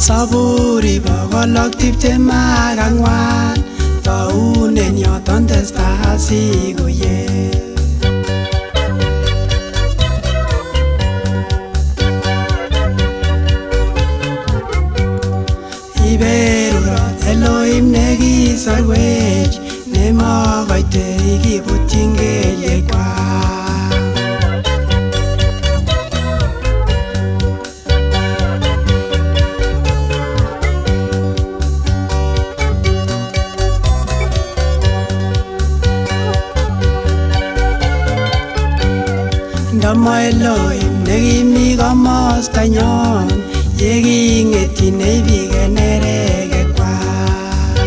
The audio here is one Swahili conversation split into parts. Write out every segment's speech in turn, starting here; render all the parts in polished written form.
Saburi bogolok tiptem ak ang'wan taunen yoton testai asikoyet. Iberurot Elohim nekisorwech nemokoite kibutyin kelyekwak. Ndamo Elohim nekimi komostanyon yeking'etyinech biik en nerekekwak.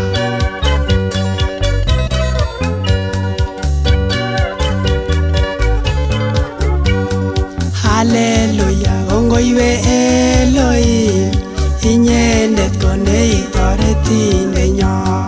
Haleluya, kongoiwe Elohim, inyendet ko neitoretindenyon.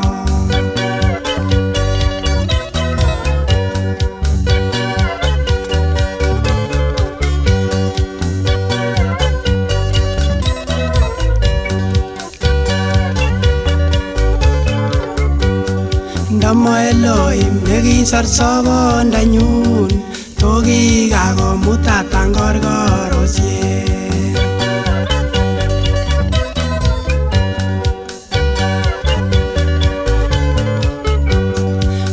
Ndamo Elohim nekisor sobondanyun to kikakomutatan korkorosiek.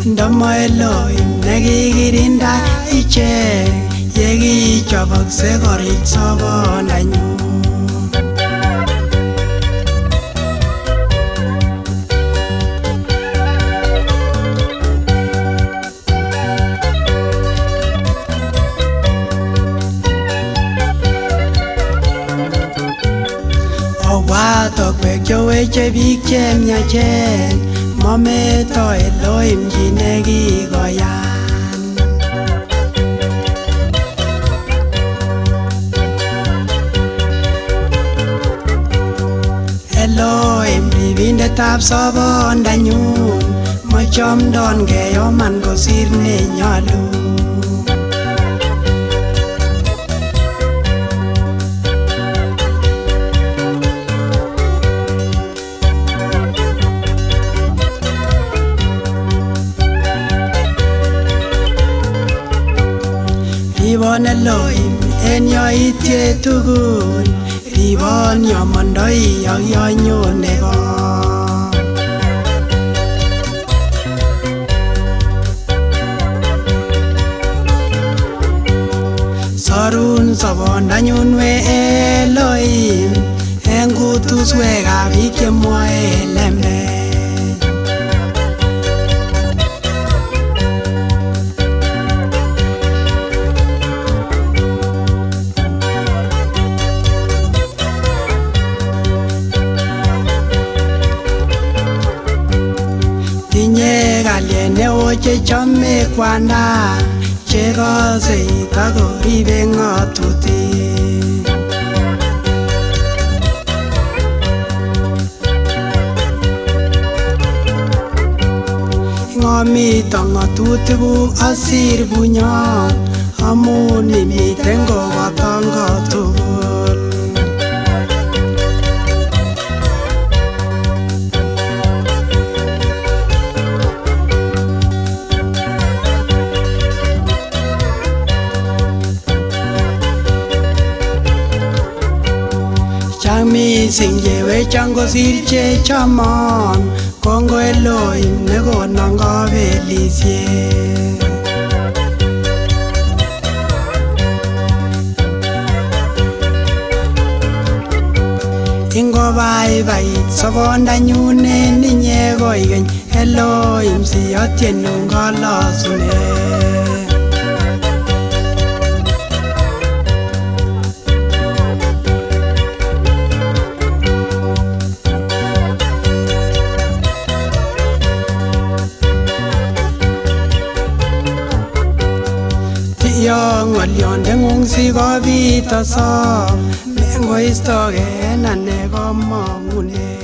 Ndamo Elohim nekikirinda ichek yekichobokse korich sobondanyun. Obwatokwek cheweche biik chemyachen, mometo Elohim chi nekikoyan. Elohim ribindetab sobondanyun, mochomdon keyoman kosir nenyolu. Ribon Elohim en yoityet tugul, ribon yomondoi ak yonyone kot. Sorun sobondanyun we Elohim en kutuswekab biik chemwoe lembech. Tinye kalyet neo chechome kwanda, chekose takoribe ng'atutik. Ng'omito ng'atutikuk asir bunyot, amun imiten kokoton kotugul. Chang mising chewechon kosir chechomon, kongo Elohim nekonon kabelisiet. Ingobaibait sobondanyun en inye koikeny Elohim siyotienun kalosunet. Yo ng'olyondeng'ung sikobit asob, mengoistoge en ane komong'unet.